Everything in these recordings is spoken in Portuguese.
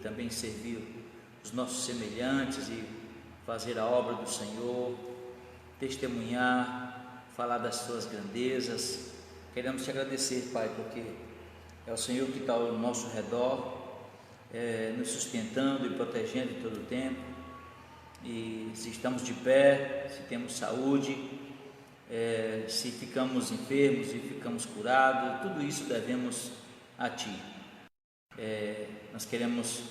também servir os nossos semelhantes e fazer a obra do Senhor, testemunhar, falar das suas grandezas. Queremos te agradecer, Pai, porque é o Senhor que está ao nosso redor, nos sustentando e protegendo em todo o tempo. E se estamos de pé, se temos saúde, se ficamos enfermos e ficamos curados, tudo isso devemos a Ti. Nós queremos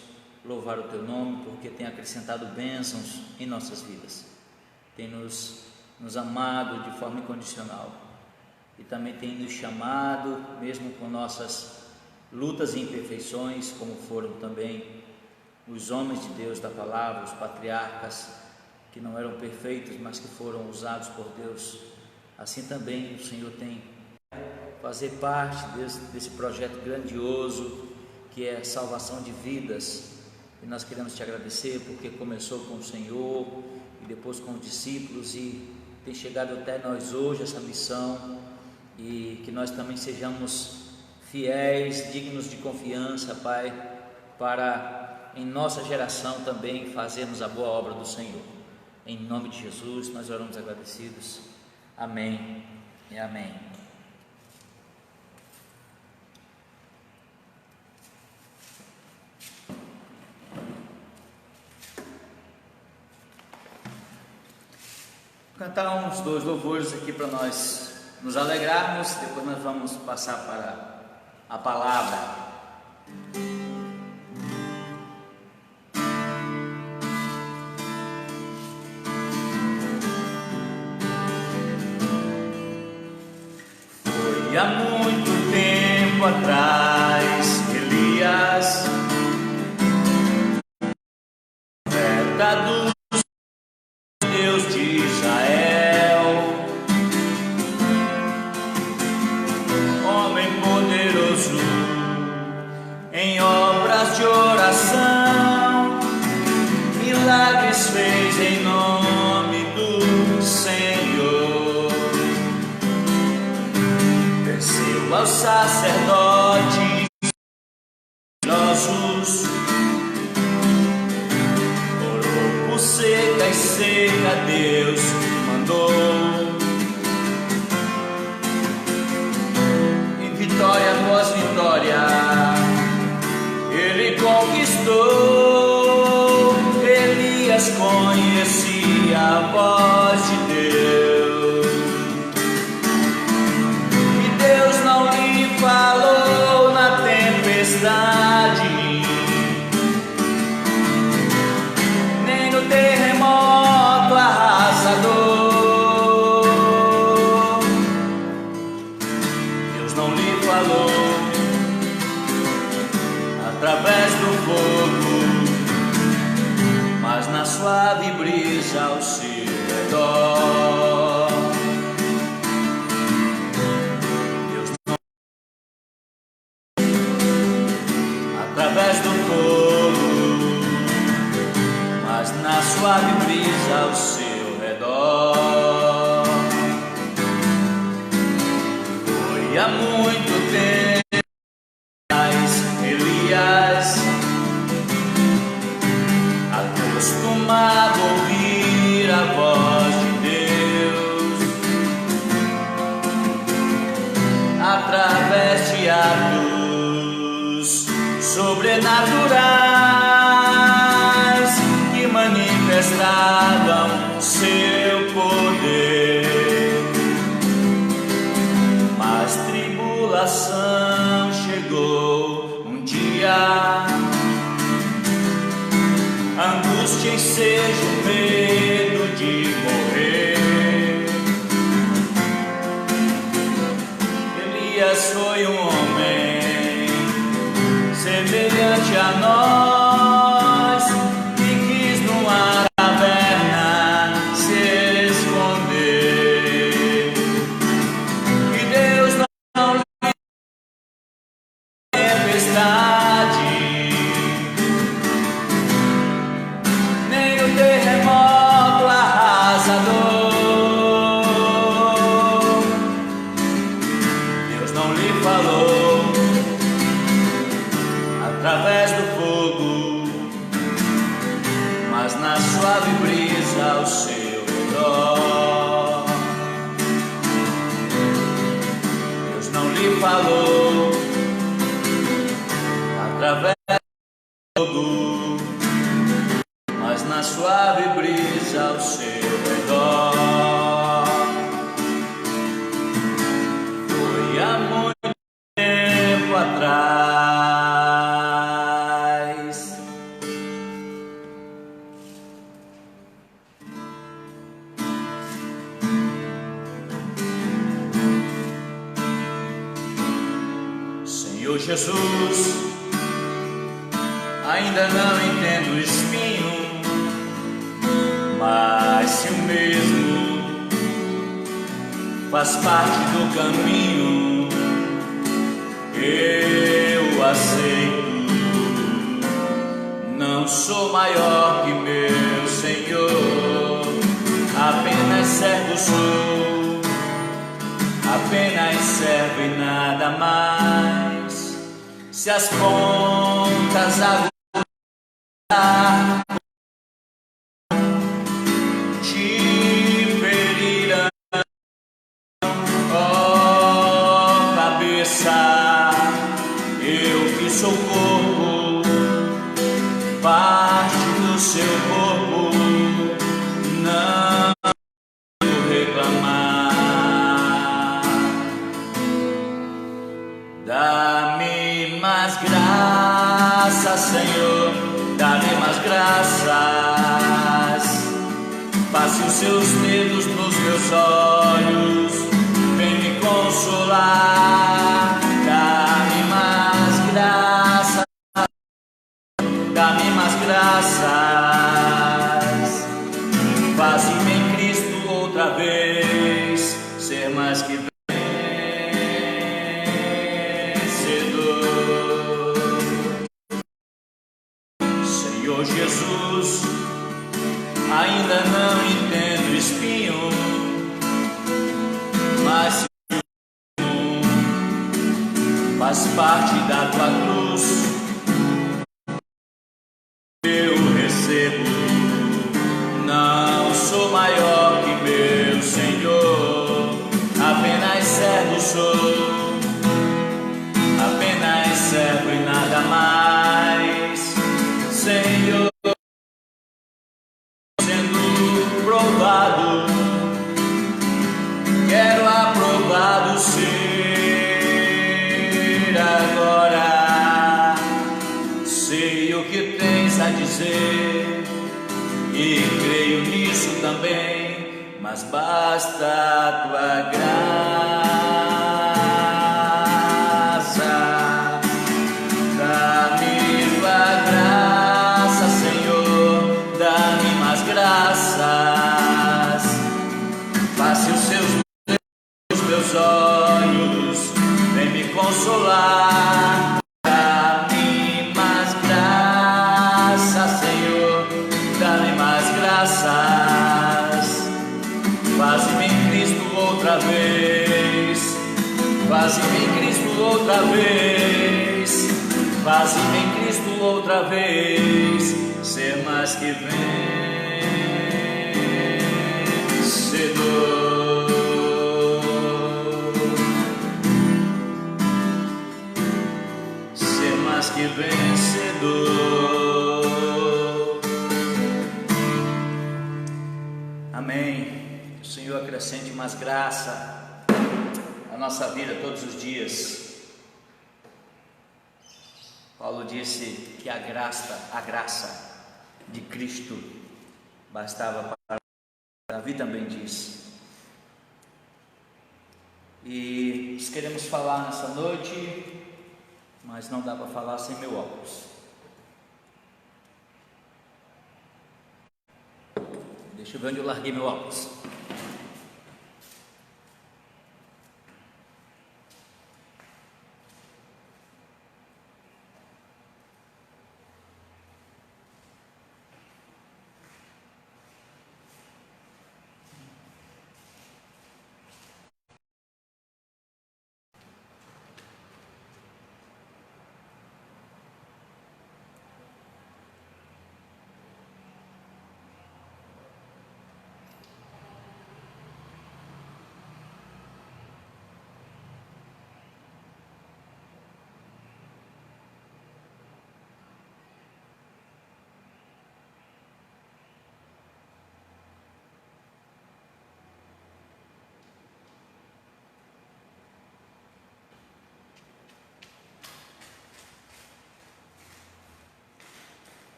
louvar o Teu nome, porque tem acrescentado bênçãos em nossas vidas, tem nos amado de forma incondicional e também tem nos chamado, mesmo com nossas lutas e imperfeições, como foram também os homens de Deus da palavra, os patriarcas, que não eram perfeitos, mas que foram usados por Deus. Assim também o Senhor tem fazer parte desse projeto grandioso, que é a salvação de vidas. E nós queremos te agradecer, porque começou com o Senhor e depois com os discípulos, e tem chegado até nós hoje essa missão, e que nós também sejamos fiéis, dignos de confiança, Pai, para em nossa geração também fazermos a boa obra do Senhor. Em nome de Jesus nós oramos agradecidos. Amém e amém. Vou cantar uns 2 louvores aqui para nós nos alegrarmos, depois nós vamos passar para a palavra. Foi há muito tempo atrás, Elias, profeta do Deus de Israel, homem poderoso em obras de oração, milagres fez em nome do Senhor. Desceu aos sacerdotes nossos, orou por seca e seca, Deus mandou, e vitória após vitória Ele conquistou. Elias conhecia a voz de Deus, e Deus não lhe falou na tempestade, nem no terremoto arrasador. Deus não lhe falou através do fogo, mas na suave brisa ao seu redor. Deus não, através do fogo, mas na suave brisa ao seu redor. Foi há muito tempo, Elias, acostumado a ouvir a voz de Deus, através de atos sobrenaturais que manifestavam seu poder. Mas tribulação chegou um dia, angústia, ensejo, medo de morrer. Elias foi um homem semelhante a nós, que quis numa caverna se esconder, e Deus não lhe tempestade, terremoto arrasador. Deus não lhe falou através do fogo, suave brisa ao seu redor. Deus não lhe falou através do fogo, mas na suave brisa ao seu redor. Foi há muito tempo atrás. Senhor Jesus, ainda não entendo o espinho, mas se o mesmo faz parte do caminho, eu aceito. Não sou maior que meu Senhor, apenas servo sou, apenas servo e nada mais. Se as pontas agudas te ferirão, ó cabeça, eu que sou corpo, parte do seu corpo, não reclamar. Dá-me mais graça, Senhor, dá-me mais graças. Passe os seus dedos nos meus olhos, vem me consolar. Dá-me mais graça, dá-me mais graças. Faze-me em Cristo outra vez ser mais que vencedor. Senhor Jesus, ainda não entendo o espinho, mas faz parte da tua cruz, eu recebo. Não sou maior que meu Senhor, apenas servo sou, apenas servo e nada mais. Senhor, sendo provado, quero aprovado ser agora. Sei o que tens a dizer e creio nisso também, mas basta a tua graça. Dá-me tua graça, Senhor, dá-me mais graças. Passe os seus dedos nos meus olhos, vem me consolar. Dá-me mais graça, Senhor, dá-me mais graças. Faze-me em Cristo outra vez, faze-me em Cristo outra vez, faze-me em Cristo outra vez ser mais que vencedor. Ser mais que vencedor. Amém. O Senhor acrescente mais graça à nossa vida todos os dias. Paulo disse que a graça de Cristo bastava para Davi também disse. E nós queremos falar nessa noite, mas não dá para falar sem meu óculos. Deixa eu ver onde eu larguei meu óculos.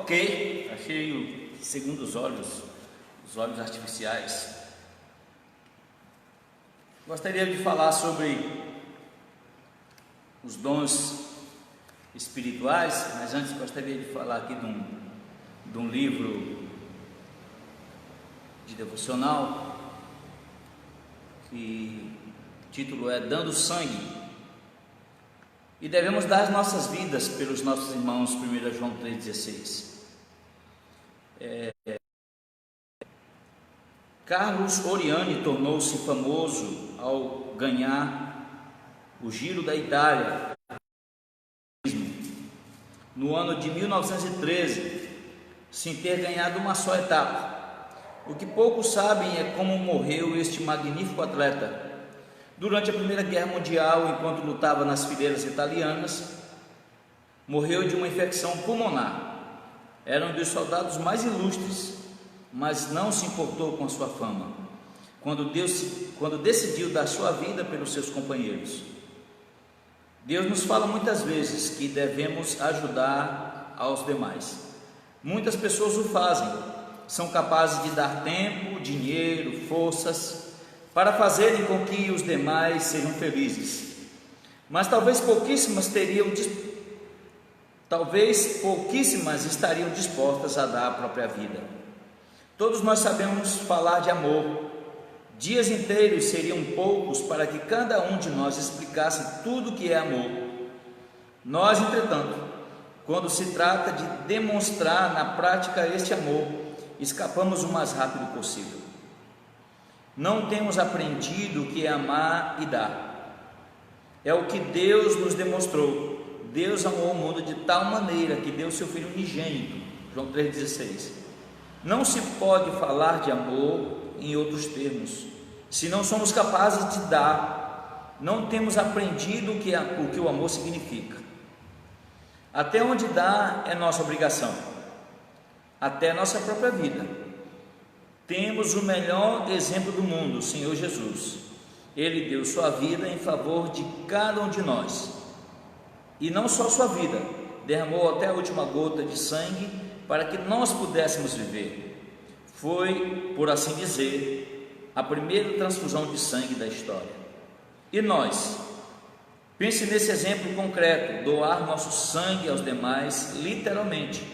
Ok, achei segundo os olhos artificiais. Gostaria de falar sobre os dons espirituais, mas antes gostaria de falar aqui de um livro de devocional, que o título é Dando Sangue. E devemos dar as nossas vidas pelos nossos irmãos, 1 João 3,16. Carlos Oriani tornou-se famoso ao ganhar o Giro da Itália no ano de 1913, sem ter ganhado uma só etapa. O que poucos sabem é como morreu este magnífico atleta. Durante a Primeira Guerra Mundial, enquanto lutava nas fileiras italianas, morreu de uma infecção pulmonar. Era um dos soldados mais ilustres, mas não se importou com a sua fama, quando decidiu dar sua vida pelos seus companheiros. Deus nos fala muitas vezes que devemos ajudar aos demais. Muitas pessoas o fazem, são capazes de dar tempo, dinheiro, forças, para fazerem com que os demais sejam felizes. Mas talvez pouquíssimas estariam dispostas a dar a própria vida. Todos nós sabemos falar de amor. Dias inteiros seriam poucos para que cada um de nós explicasse tudo o que é amor. Nós, entretanto, quando se trata de demonstrar na prática este amor, escapamos o mais rápido possível. Não temos aprendido o que é amar e dar. É o que Deus nos demonstrou. Deus amou o mundo de tal maneira que deu seu Filho unigênito, João 3,16. Não se pode falar de amor em outros termos, se não somos capazes de dar. Não temos aprendido o que o amor significa. Até onde dar é nossa obrigação, até nossa própria vida. Temos o melhor exemplo do mundo, o Senhor Jesus. Ele deu sua vida em favor de cada um de nós, e não só sua vida, derramou até a última gota de sangue para que nós pudéssemos viver. Foi, por assim dizer, a primeira transfusão de sangue da história. E nós? Pense nesse exemplo concreto, doar nosso sangue aos demais, literalmente.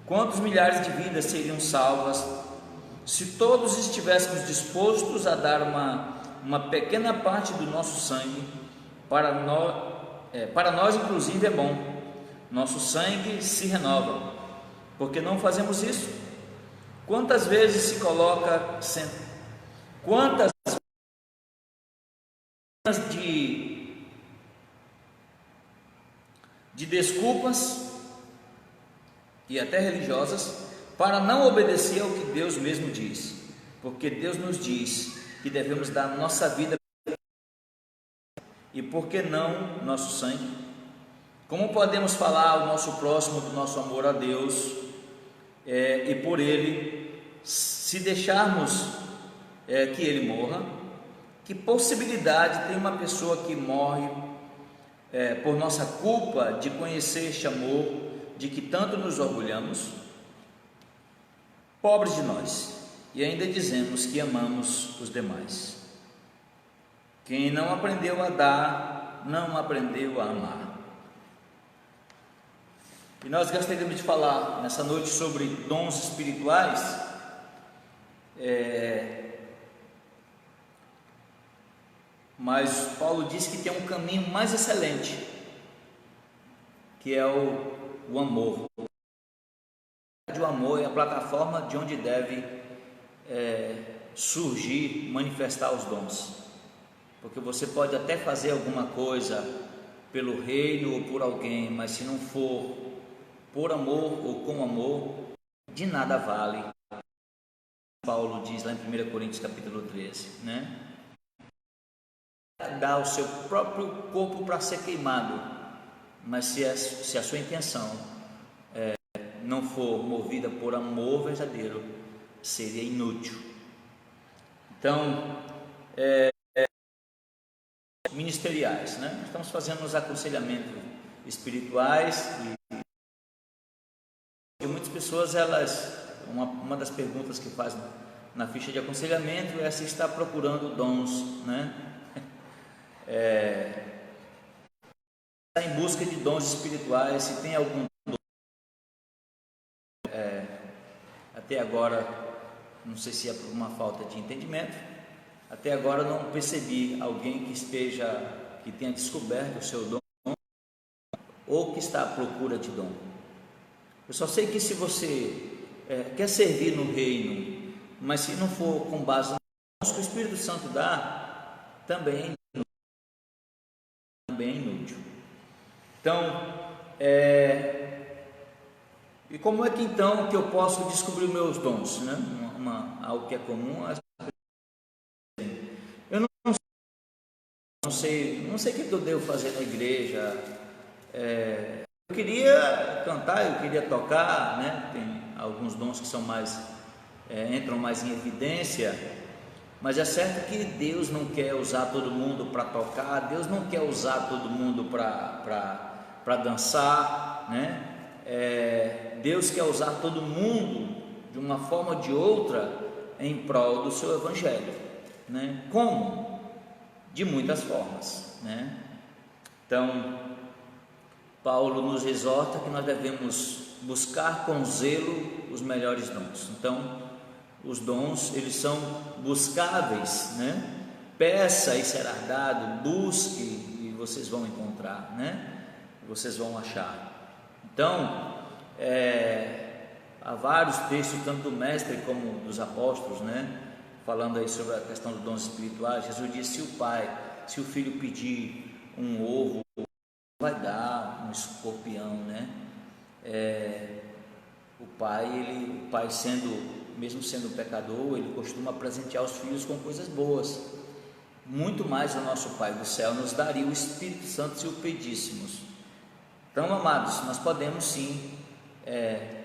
Quantos milhares de vidas seriam salvas se todos estivéssemos dispostos a dar uma pequena parte do nosso sangue? Para nós, inclusive, é bom. Nosso sangue se renova. Por que não fazemos isso? Quantas vezes se coloca quantas de desculpas e até religiosas para não obedecer ao que Deus mesmo diz, porque Deus nos diz que devemos dar nossa vida, e por que não nosso sangue? Como podemos falar ao nosso próximo do nosso amor a Deus e por Ele, se deixarmos que Ele morra? Que possibilidade tem uma pessoa que morre por nossa culpa de conhecer este amor de que tanto nos orgulhamos? Pobres de nós, e ainda dizemos que amamos os demais. Quem não aprendeu a dar, não aprendeu a amar. E nós gostaríamos de falar nessa noite sobre dons espirituais, mas Paulo diz que tem um caminho mais excelente, que é o amor. O amor é a plataforma de onde deve surgir, manifestar os dons, porque você pode até fazer alguma coisa pelo reino ou por alguém, mas se não for por amor ou com amor, de nada vale. Paulo diz lá em 1 Coríntios capítulo 13, né? Dá o seu próprio corpo para ser queimado, mas se a sua intenção não for movida por amor verdadeiro, seria inútil. Então, ministeriais, né? Estamos fazendo os aconselhamentos espirituais e muitas pessoas, uma das perguntas que faz na ficha de aconselhamento é se está procurando dons, né? Está em busca de dons espirituais, se tem algum dom. Até agora, não sei se é por uma falta de entendimento, até agora não percebi alguém que tenha descoberto o seu dom ou que está à procura de dom. Eu só sei que se você quer servir no reino, mas se não for com base nos dons que o Espírito Santo dá, também é inútil. Então, e como é que então que eu posso descobrir meus dons, né? Algo que é comum. Eu não sei o que eu devo fazer na igreja. Eu queria cantar, eu queria tocar, né? Tem alguns dons que são entram mais em evidência, mas é certo que Deus não quer usar todo mundo para tocar, Deus não quer usar todo mundo para dançar, né? Deus quer usar todo mundo de uma forma ou de outra em prol do seu evangelho, né? Como? De muitas formas, né? Então, Paulo nos exorta que nós devemos buscar com zelo os melhores dons. Então, os dons, eles são buscáveis, né? Peça e será dado, busque e vocês vão encontrar, né? Vocês vão achar. Então, há vários textos, tanto do mestre como dos apóstolos, né? Falando aí sobre a questão dos dons espirituais. Jesus disse: se o filho pedir um ovo, vai dar um escorpião, né? O pai mesmo sendo pecador, ele costuma presentear os filhos com coisas boas. Muito mais o nosso Pai do céu nos daria o Espírito Santo se o pedíssemos. Então, amados, nós podemos sim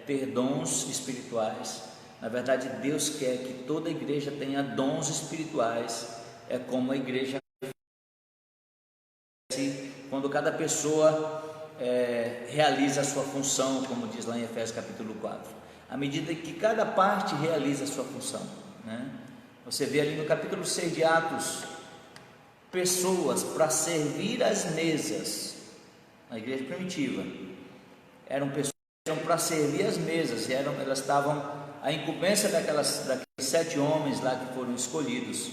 ter dons espirituais. Na verdade, Deus quer que toda igreja tenha dons espirituais. É como a igreja, quando cada pessoa realiza a sua função, como diz lá em Efésios capítulo 4, à medida que cada parte realiza a sua função, né? Você vê ali no capítulo 6 de Atos, pessoas para servir as mesas. Na igreja primitiva eram pessoas para servir as mesas, elas estavam a incumbência daqueles 7 homens lá que foram escolhidos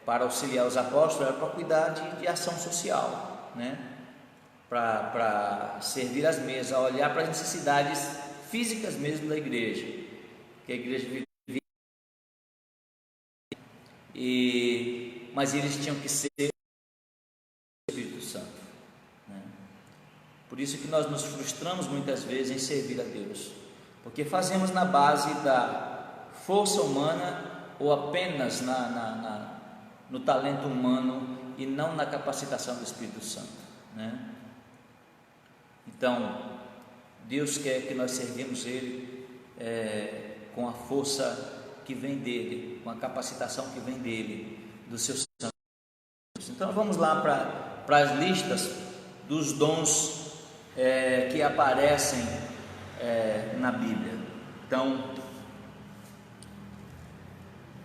para auxiliar os apóstolos, era para cuidar de ação social, né? Para servir as mesas, olhar para as necessidades físicas mesmo da igreja, que a igreja vivia, mas eles tinham que ser o Espírito Santo, né? Por isso que nós nos frustramos muitas vezes em servir a Deus, porque fazemos na base da força humana ou apenas no talento humano e não na capacitação do Espírito Santo, né? Então, Deus quer que nós servimos Ele com a força que vem dEle, com a capacitação que vem dEle, dos seus santos. Então vamos lá para as listas dos dons que aparecem na Bíblia. Então,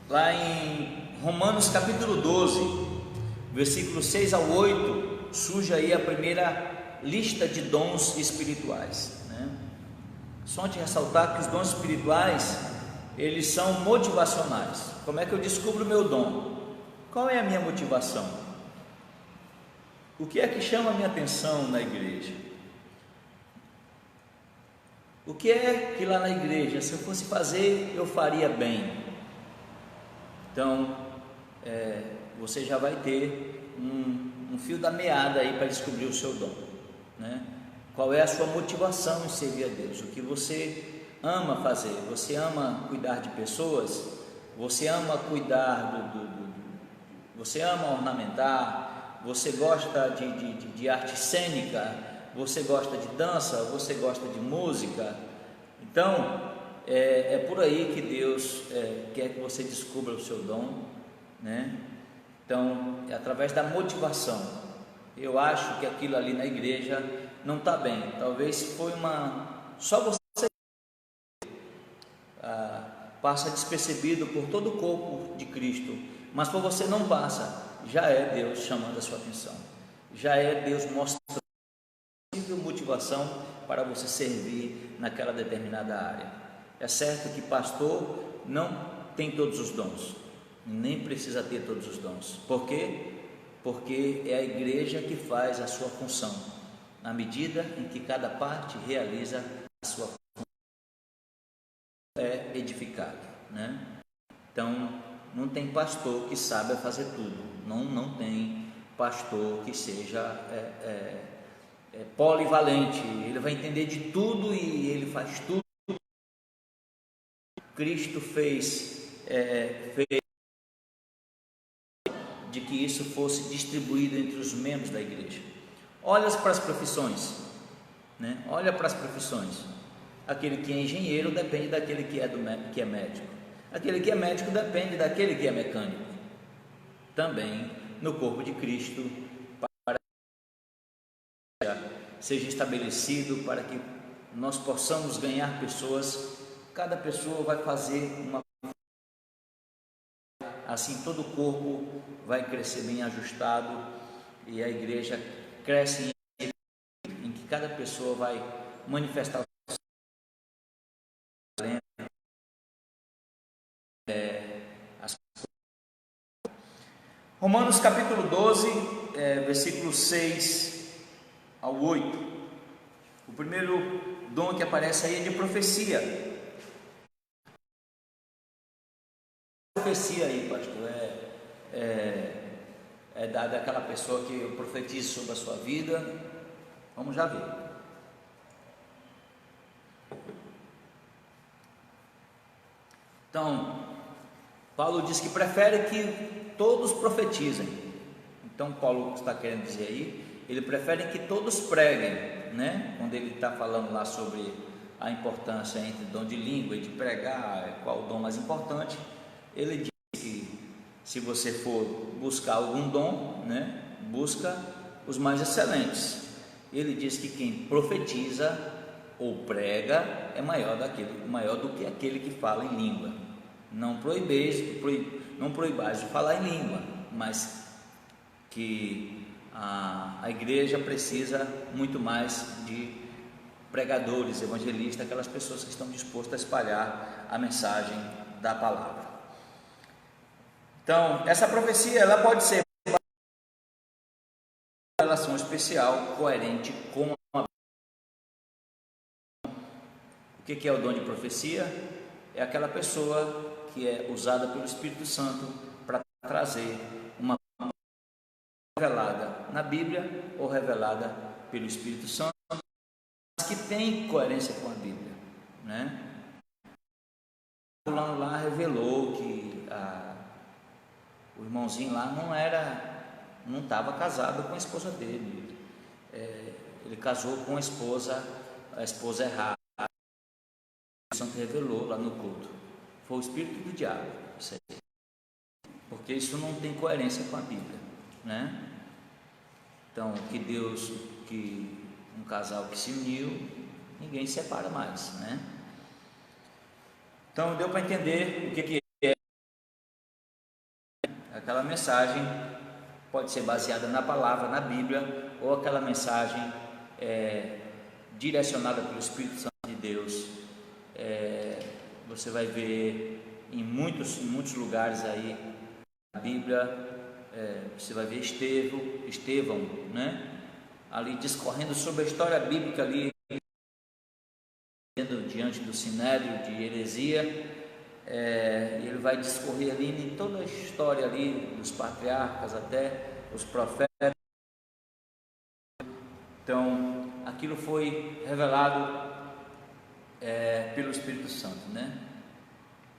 lá em Romanos capítulo 12, versículos 6 ao 8, surge aí a primeira lista de dons espirituais, né? Só te ressaltar que os dons espirituais, eles são motivacionais. Como é que eu descubro o meu dom? Qual é a minha motivação? O que é que chama a minha atenção na igreja? O que é que lá na igreja, se eu fosse fazer, eu faria bem? Então, você já vai ter um fio da meada aí para descobrir o seu dom, né? Qual é a sua motivação em servir a Deus? O que você ama fazer? Você ama cuidar de pessoas? Você ama cuidar você ama ornamentar? Você gosta de arte cênica? Você gosta de dança? Você gosta de música? Então, é por aí que Deus quer que você descubra o seu dom, né? Então, é através da motivação. Eu acho que aquilo ali na igreja não está bem. Talvez foi só você passa despercebido por todo o corpo de Cristo, mas por você não passa, já é Deus chamando a sua atenção, já é Deus mostrando motivação para você servir naquela determinada área. É certo que pastor não tem todos os dons, nem precisa ter todos os dons. Por quê? Porque é a igreja que faz a sua função, na medida em que cada parte realiza a sua função, é edificado, né? Então, não tem pastor que saiba fazer tudo, não tem pastor que seja polivalente, ele vai entender de tudo e ele faz tudo. Cristo fez de que isso fosse distribuído entre os membros da igreja. Olha para as profissões, né? Olha para as profissões. Aquele que é engenheiro depende daquele que é médico. Aquele que é médico depende daquele que é mecânico. Também no corpo de Cristo, para que seja estabelecido, para que nós possamos ganhar pessoas. Cada pessoa vai fazer uma, assim todo o corpo vai crescer bem ajustado e a igreja cresce em que cada pessoa vai manifestar o seu talento. Romanos capítulo 12, versículos 6 ao 8. O primeiro dom que aparece aí é de profecia. Profecia aí, pastor, é dada àquela pessoa que profetiza sobre a sua vida. Vamos já ver. Então, Paulo diz que prefere que todos profetizem. Então, Paulo está querendo dizer aí, ele prefere que todos preguem, né? Quando ele está falando lá sobre a importância entre dom de língua e de pregar, qual o dom mais importante, ele diz que se você for buscar algum dom, né, busca os mais excelentes. Ele diz que quem profetiza ou prega é maior do que aquele que fala em língua. Não proibais de falar em língua, mas que a igreja precisa muito mais de pregadores, evangelistas, aquelas pessoas que estão dispostas a espalhar a mensagem da palavra. Então, essa profecia ela pode ser uma relação especial, coerente com a... O que é o dom de profecia? É aquela pessoa que é usada pelo Espírito Santo para trazer uma revelada na Bíblia ou revelada pelo Espírito Santo, mas que tem coerência com a Bíblia, né? O fulano lá revelou que o irmãozinho lá não estava casado com a esposa dele, ele casou com a esposa errada. O Santo revelou lá no culto, foi o espírito do diabo, isso aí, porque isso não tem coerência com a Bíblia, né? Então, que um casal que se uniu, ninguém separa mais, né? Então, deu para entender o que é. Aquela mensagem pode ser baseada na palavra, na Bíblia, ou aquela mensagem direcionada pelo Espírito Santo de Deus. Você vai ver em muitos lugares aí na Bíblia, você vai ver Estevão, né? Ali discorrendo sobre a história bíblica ali, diante do sinédrio de heresia, e ele vai discorrer ali em toda a história ali dos patriarcas até os profetas. Então, aquilo foi revelado pelo Espírito Santo, né?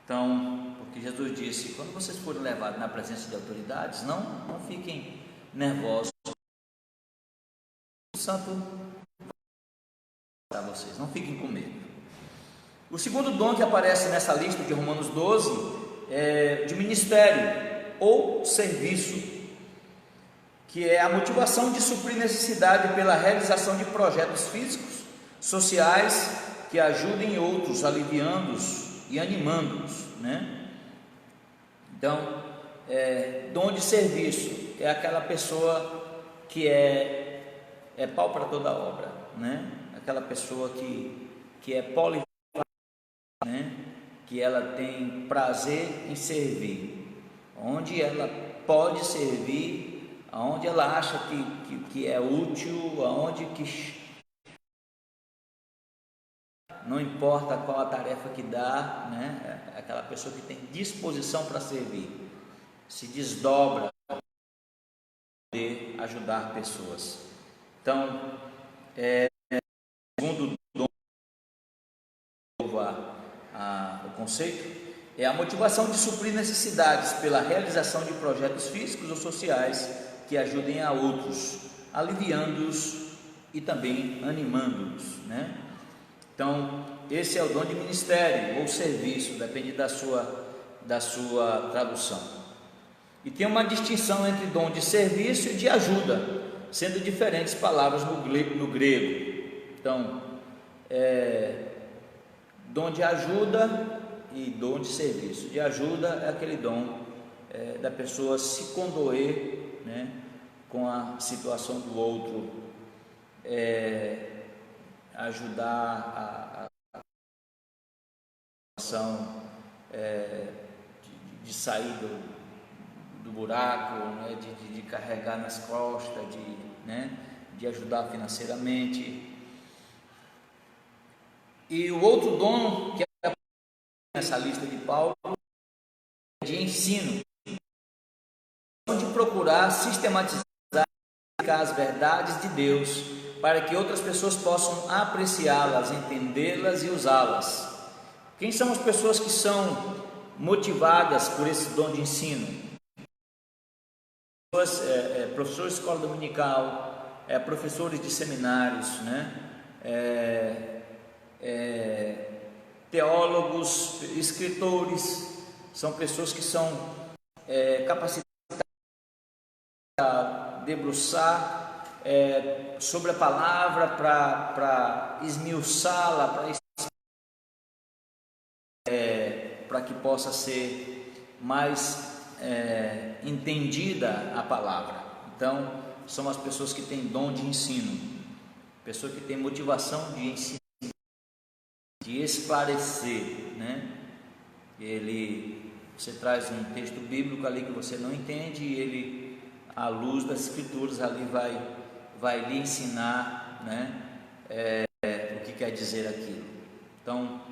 Então, porque Jesus disse: quando vocês forem levados na presença de autoridades, não fiquem nervosos. O Santo para vocês, não fiquem com medo. O segundo dom que aparece nessa lista de Romanos 12 é de ministério ou serviço, que é a motivação de suprir necessidade pela realização de projetos físicos, sociais, que ajudem outros, aliviando-os e animando-os, né? Então, dom de serviço é aquela pessoa que é pau para toda obra, né? Aquela pessoa que é polivalente, né? Que ela tem prazer em servir, onde ela pode servir, aonde ela acha que é útil, aonde que não importa qual a tarefa que dá, né? É aquela pessoa que tem disposição para servir, se desdobra para poder ajudar pessoas. Então, segundo o conceito é a motivação de suprir necessidades pela realização de projetos físicos ou sociais que ajudem a outros, aliviando-os e também animando-os, né? Então, esse é o dom de ministério ou serviço, depende da sua tradução. E tem uma distinção entre dom de serviço e de ajuda, sendo diferentes palavras no grego. Então, dom de ajuda e dom de serviço. De ajuda é aquele dom da pessoa se condoer, né, com a situação do outro, ajudar a situação de sair do buraco, né, de carregar nas costas, de ajudar financeiramente. E o outro dom que é nessa lista de Paulo é de ensino, de procurar sistematizar as verdades de Deus para que outras pessoas possam apreciá-las, entendê-las e usá-las. Quem são as pessoas que são motivadas por esse dom de ensino? Professores de escola dominical, professores de seminários, né? Teólogos, escritores, são pessoas que são capacitadas a debruçar sobre a palavra para esmiuçá-la, para que possa ser mais entendida a palavra. Então, são as pessoas que têm dom de ensino, pessoa que tem motivação de ensinar, de esclarecer, né? Você traz um texto bíblico ali que você não entende e ele, à luz das escrituras, ali vai lhe ensinar, né? O que quer dizer aquilo. Então,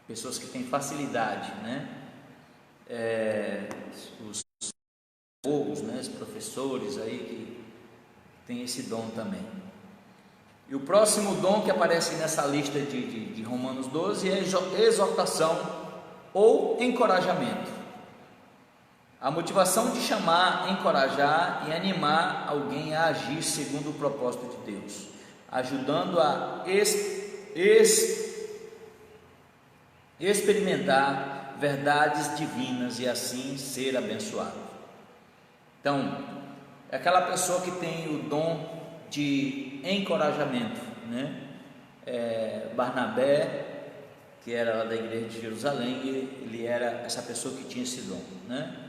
pessoas que têm facilidade, né? Os pedagogos, né? Os professores aí que têm esse dom também. E o próximo dom que aparece nessa lista de Romanos 12 é exortação ou encorajamento. A motivação de chamar, encorajar e animar alguém a agir segundo o propósito de Deus, ajudando a experimentar verdades divinas e assim ser abençoado. Então, é aquela pessoa que tem o dom de encorajamento, né? Barnabé, que era lá da igreja de Jerusalém, ele era essa pessoa que tinha esse dom, né?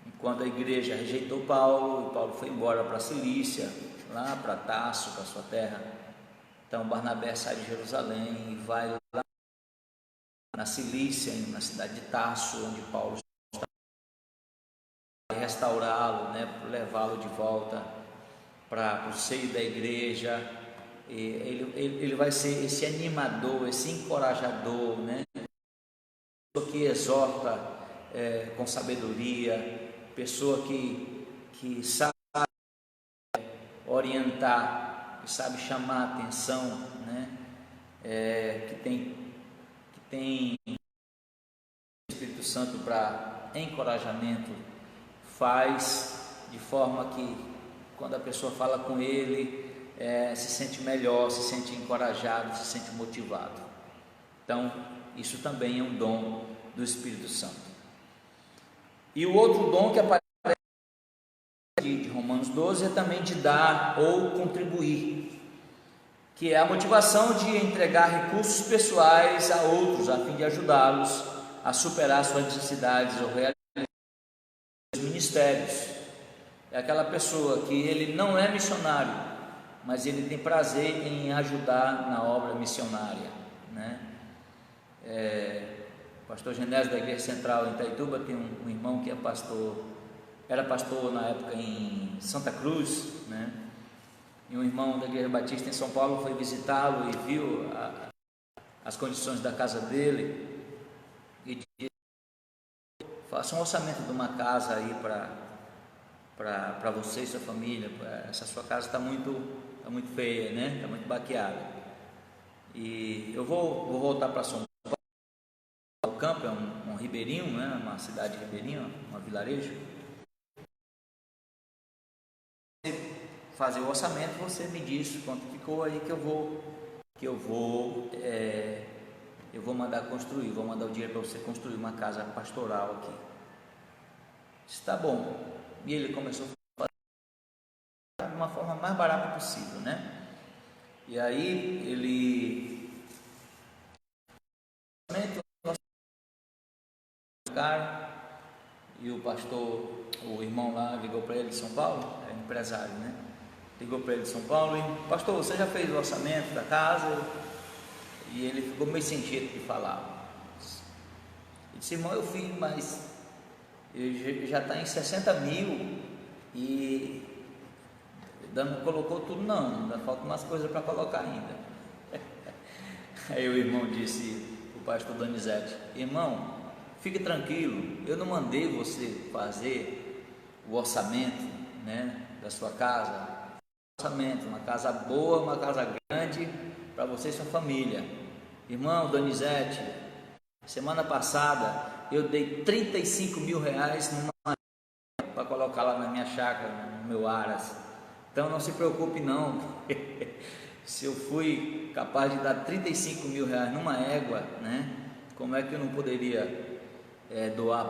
Enquanto a igreja rejeitou Paulo, e Paulo foi embora para a Cilícia, lá para Tarso, para sua terra. Então Barnabé sai de Jerusalém e vai lá na Cilícia, na cidade de Tarso, onde Paulo está, restaurá-lo, né? Levá-lo de volta para o seio da igreja. Ele vai ser esse animador, esse encorajador, né? Pessoa que exorta com sabedoria, pessoa que sabe orientar, que sabe chamar a atenção, né? Que tem o Espírito Santo para encorajamento, faz de forma que quando a pessoa fala com ele, se sente melhor, se sente encorajado, se sente motivado. Então, isso também é um dom do Espírito Santo. E o outro dom que aparece de Romanos 12 é também de dar ou contribuir. que é a motivação de entregar recursos pessoais a outros, a fim de ajudá-los a superar suas necessidades ou realizar seus ministérios. É aquela pessoa que ele não é missionário, mas ele tem prazer em ajudar na obra missionária, né? O pastor Genésio da Igreja Central em Itaituba tem um irmão que é pastor, era pastor na época em Santa Cruz, né? E um irmão da Igreja Batista em São Paulo foi visitá-lo e viu as condições da casa dele e disse: faça um orçamento de uma casa aí para você e sua família. Essa sua casa está muito feia, né? Está muito baqueada. E eu vou voltar para São Paulo. O campo é um ribeirinho, né? Uma cidade ribeirinha, um vilarejo. Fazer o orçamento, você me diz quanto ficou aí que eu vou mandar construir, vou mandar o dinheiro para você construir uma casa pastoral aqui. Está bom. E ele começou a fazer de uma forma mais barata possível, né? E aí ele e o pastor, o irmão lá ligou para ele de São Paulo, é empresário, né? Ligou para ele de São Paulo e: pastor, você já fez o orçamento da casa? E ele ficou meio sem jeito de falar. Ele disse: irmão, eu fiz, mas já está em 60 mil e não colocou tudo não, ainda faltam umas coisas para colocar ainda. Aí o irmão disse, o pastor Donizete: irmão, fique tranquilo, eu não mandei você fazer o orçamento, né, da sua casa. Orçamento, uma casa boa, uma casa grande para você e sua família. Irmão Donizete, semana passada eu dei 35 mil reais para colocar lá na minha chácara, no meu aras. Então não se preocupe não. Se eu fui capaz de dar 35 mil reais numa égua, né? Como é que eu não poderia doar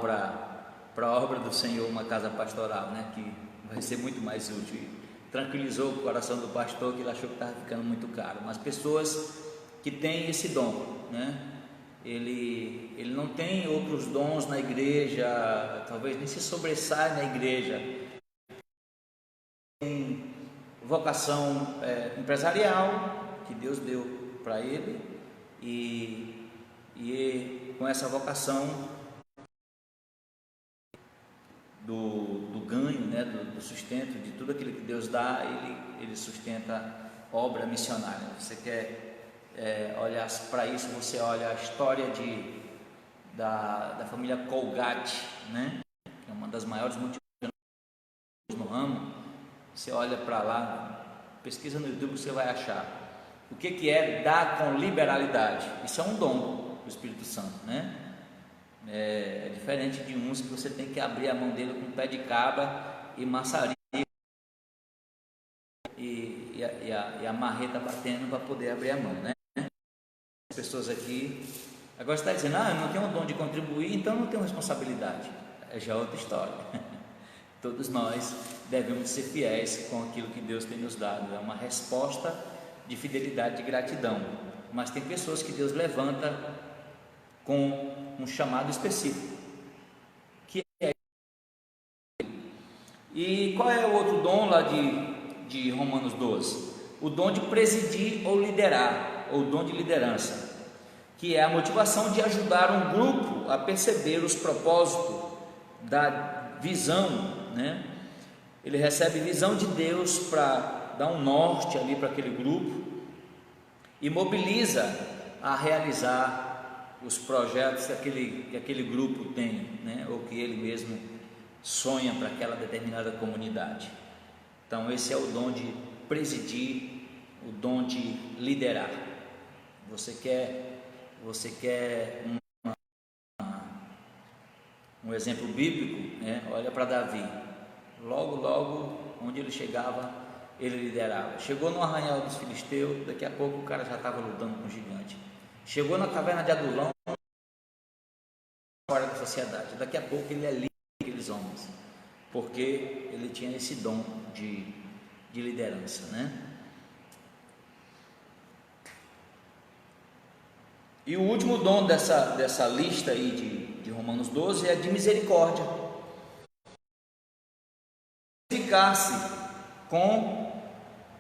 para a obra do Senhor uma casa pastoral, né? Que vai ser muito mais útil. Tranquilizou o coração do pastor, que ele achou que estava ficando muito caro. Mas pessoas que têm esse dom, né? Ele não tem outros dons na igreja, talvez nem se sobressai na igreja. Tem vocação empresarial que Deus deu para ele e com essa vocação do ganho, né, do sustento, de tudo aquilo que Deus dá, ele sustenta obra missionária. Você quer olhar para isso, você olha a história da família Colgate, né, que é uma das maiores multinacionais no ramo. Você olha para lá, pesquisa no YouTube, você vai achar o que é dar com liberalidade. Isso é um dom do Espírito Santo, né? É diferente de uns que você tem que abrir a mão dele com pé de cabra e maçaria e a marreta batendo para poder abrir a mão, né? As pessoas aqui agora está dizendo: eu não tenho o dom de contribuir, então não tenho responsabilidade. É já outra história. Todos nós devemos ser fiéis com aquilo que Deus tem nos dado. É uma resposta de fidelidade, de gratidão. Mas tem pessoas que Deus levanta com um chamado específico, que é... E qual é o outro dom lá de Romanos 12? O dom de presidir ou liderar, ou dom de liderança, que é a motivação de ajudar um grupo a perceber os propósitos da visão, né? Ele recebe visão de Deus para dar um norte ali para aquele grupo e mobiliza a realizar os projetos que aquele grupo tem, né? Ou que ele mesmo sonha para aquela determinada comunidade. Então esse é o dom de presidir, o dom de liderar. Você quer um exemplo bíblico, né? Olha para Davi. Logo onde ele chegava, ele liderava. Chegou no arraial dos filisteus, daqui a pouco o cara já estava lutando com o gigante. Chegou na caverna de Adulão, fora da sociedade. Daqui a pouco ele é líder daqueles homens, porque ele tinha esse dom de liderança, né? E o último dom dessa lista aí de Romanos 12 é de misericórdia. Ficar-se com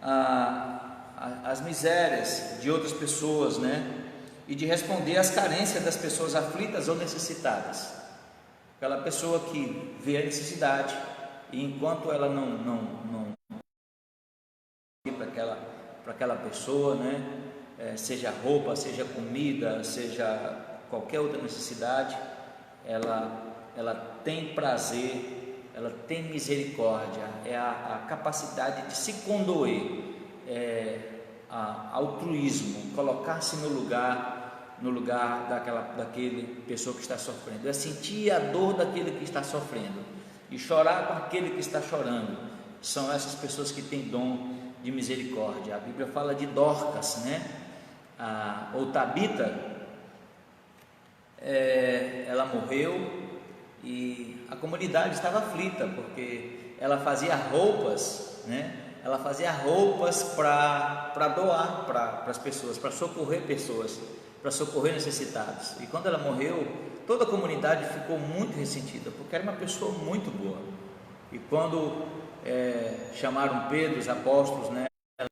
as misérias de outras pessoas, né? E de responder às carências das pessoas aflitas ou necessitadas. Aquela pessoa que vê a necessidade e enquanto ela não para aquela pessoa, né? Seja roupa, seja comida, seja qualquer outra necessidade, ela tem prazer, ela tem misericórdia, é a capacidade de se condoer, altruísmo, colocar-se no lugar daquele pessoa que está sofrendo, é sentir a dor daquele que está sofrendo e chorar com aquele que está chorando. São essas pessoas que têm dom de misericórdia. A Bíblia fala de Dorcas, né? Ou Tabita, ela morreu e a comunidade estava aflita, porque ela fazia roupas, né? Ela fazia roupas para doar para as pessoas, para socorrer pessoas, para socorrer necessitados. E quando ela morreu, toda a comunidade ficou muito ressentida, porque era uma pessoa muito boa. E quando chamaram Pedro, os apóstolos, né? Ela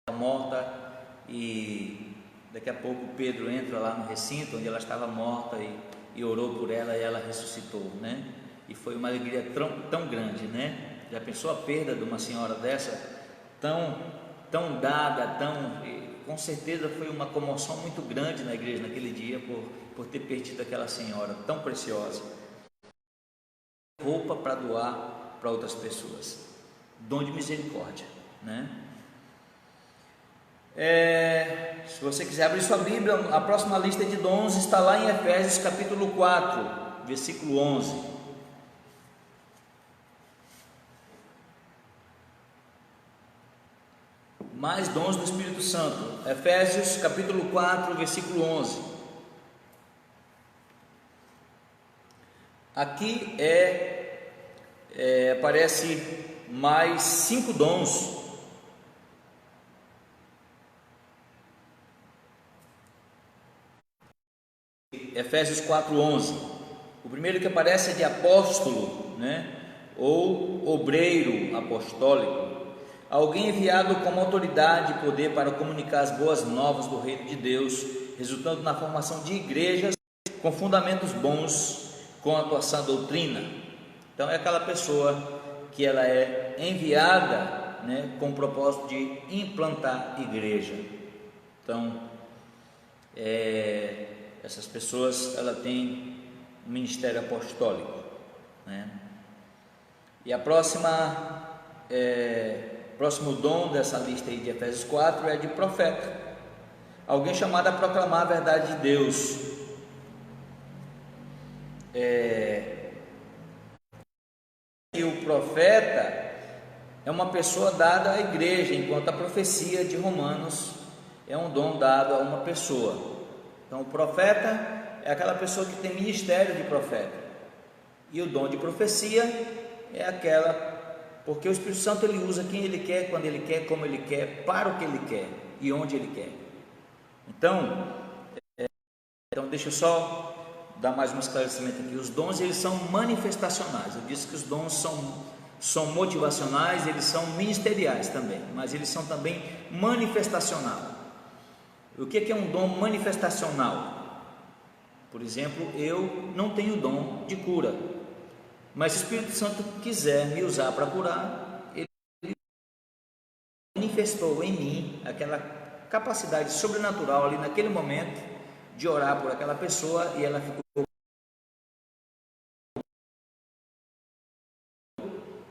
estava morta e daqui a pouco Pedro entra lá no recinto onde ela estava morta e orou por ela e ela ressuscitou, né? E foi uma alegria tão grande, né? Já pensou a perda de uma senhora dessa, tão dada, com certeza foi uma comoção muito grande na igreja naquele dia por ter perdido aquela senhora tão preciosa. Roupa para doar para outras pessoas, dom de misericórdia, né? Se você quiser abrir sua Bíblia, a próxima lista de dons está lá em Efésios capítulo 4, versículo 11. Mais dons do Espírito Santo. Efésios capítulo 4, versículo 11. Aqui aparece mais 5 dons. Efésios 4, 11. O primeiro que aparece é de apóstolo, né? Ou obreiro apostólico. Alguém enviado com autoridade e poder para comunicar as boas novas do reino de Deus, resultando na formação de igrejas com fundamentos bons, com atuação doutrina. Então é aquela pessoa que ela é enviada, né, com o propósito de implantar igreja. Então essas pessoas ela tem um ministério apostólico, né? E a próximo dom dessa lista aí de Efésios 4 é de profeta, alguém chamado a proclamar a verdade de Deus. E o profeta é uma pessoa dada à igreja, enquanto a profecia de Romanos é um dom dado a uma pessoa. Então o profeta é aquela pessoa que tem ministério de profeta, e o dom de profecia é aquela, porque o Espírito Santo ele usa quem ele quer, quando ele quer, como ele quer, para o que ele quer e onde ele quer. Então deixa eu só dar mais um esclarecimento aqui. Os dons eles são manifestacionais. Eu disse que os dons são motivacionais, eles são ministeriais também, mas eles são também manifestacionais. O que é um dom manifestacional? Por exemplo, eu não tenho dom de cura, mas se o Espírito Santo quiser me usar para curar, ele manifestou em mim aquela capacidade sobrenatural ali naquele momento de orar por aquela pessoa e ela ficou.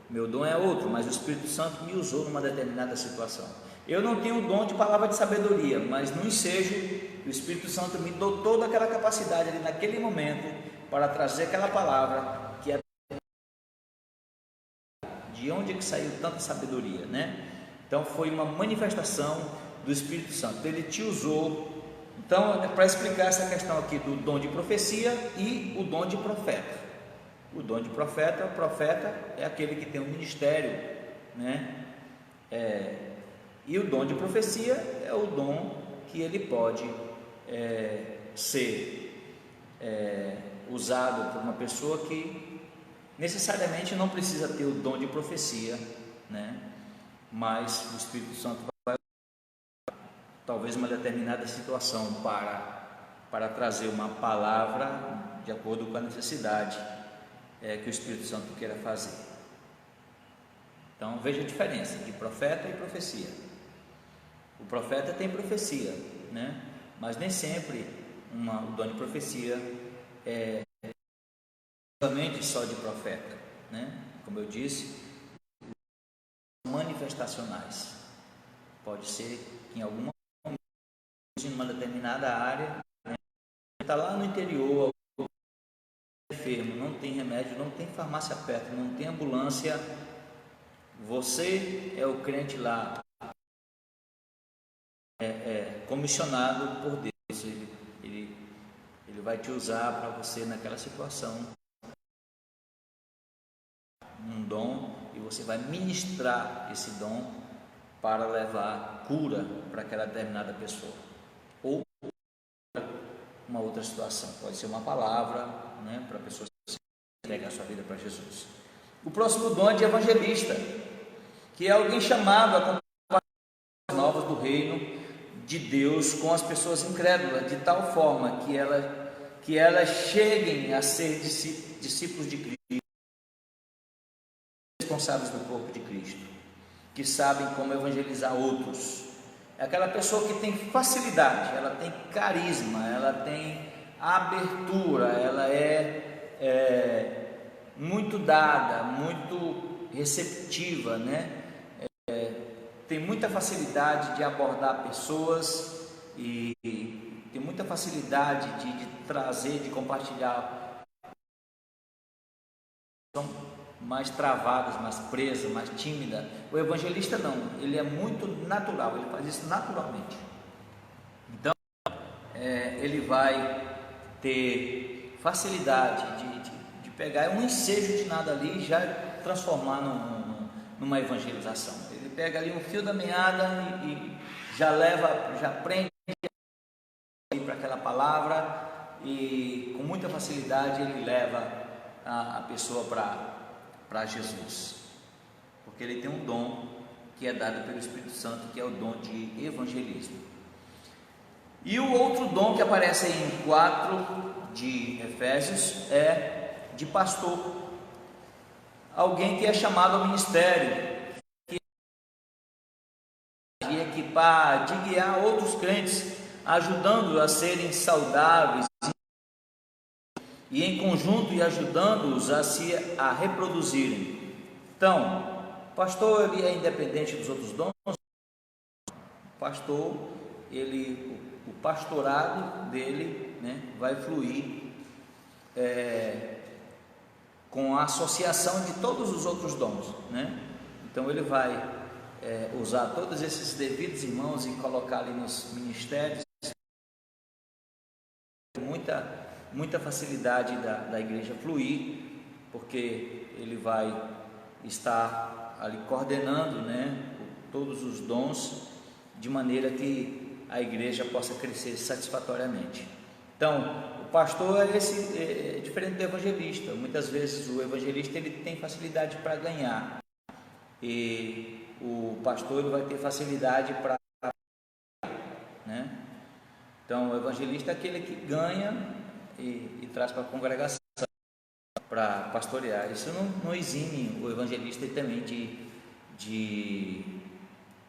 Meu dom é outro, mas o Espírito Santo me usou numa determinada situação. Eu não tenho o dom de palavra de sabedoria, mas no ensejo, o Espírito Santo me deu toda aquela capacidade ali naquele momento para trazer aquela palavra que é de onde é que saiu tanta sabedoria, né? Então foi uma manifestação do Espírito Santo, ele te usou. Então é para explicar essa questão aqui do dom de profecia e o dom de profeta. O dom de profeta, o profeta é aquele que tem um ministério, né? E o dom de profecia é o dom que ele pode ser usado por uma pessoa que necessariamente não precisa ter o dom de profecia, né? Mas o Espírito Santo vai talvez uma determinada situação para trazer uma palavra de acordo com a necessidade que o Espírito Santo queira fazer. Então veja a diferença de profeta e profecia. O profeta tem profecia, né? Mas nem sempre o dom de profecia é somente só de profeta, né? Como eu disse, manifestacionais. Pode ser que em alguma numa determinada área, né? Está lá no interior, enfermo, não tem remédio, não tem farmácia perto, não tem ambulância. Você é o crente lá, comissionado por Deus. Ele vai te usar para você naquela situação, um dom, e você vai ministrar esse dom para levar cura para aquela determinada pessoa, ou uma outra situação, pode ser uma palavra, né, para a pessoa entregar a sua vida para Jesus. O próximo dom é de evangelista, que é alguém chamado a compartilhar as novas do reino de Deus com as pessoas incrédulas, de tal forma que elas cheguem a ser discípulos de Cristo, responsáveis do corpo de Cristo, que sabem como evangelizar outros. É aquela pessoa que tem facilidade, ela tem carisma, ela tem abertura, ela é muito dada, muito receptiva, né? Tem muita facilidade de abordar pessoas e tem muita facilidade de trazer, de compartilhar. São mais travadas, mais presas, mais tímida. O evangelista não, ele é muito natural, ele faz isso naturalmente. Então, ele vai ter facilidade de pegar um ensejo de nada ali e já transformar numa evangelização. Ele pega ali um fio da meada e já prende para aquela palavra e com muita facilidade ele leva a pessoa para Jesus, porque ele tem um dom que é dado pelo Espírito Santo, que é o dom de evangelismo. E o outro dom que aparece em 4 de Efésios é de pastor, alguém que é chamado ao ministério, de equipar, de guiar outros crentes, ajudando-os a serem saudáveis e em conjunto e ajudando-os a reproduzirem. Então, o pastor ele é independente dos outros dons. O pastor, o pastorado dele, né, vai fluir com a associação de todos os outros dons, né? Então ele vai usar todos esses devidos irmãos e colocar ali nos ministérios. Muita facilidade da igreja fluir, porque ele vai estar ali coordenando, né, todos os dons, de maneira que a igreja possa crescer satisfatoriamente. Então, o pastor é diferente do evangelista. Muitas vezes o evangelista ele tem facilidade para ganhar, e o pastor ele vai ter facilidade para, né? Então, o evangelista é aquele que ganha e traz para a congregação para pastorear. Isso não exime o evangelista também de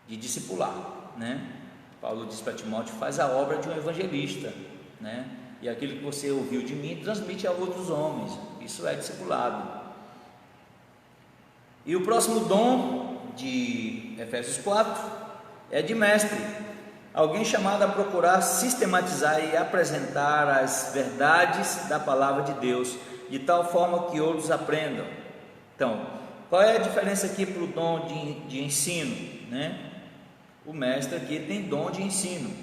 discipular, né? Paulo diz para Timóteo: faz a obra de um evangelista, né? E aquilo que você ouviu de mim, transmite a outros homens. Isso é discipulado. E o próximo dom de Efésios 4 é de mestre, alguém chamado a procurar sistematizar e apresentar as verdades da palavra de Deus, de tal forma que outros aprendam. Então, qual é a diferença aqui para o dom de ensino, né? O mestre aqui tem dom de ensino,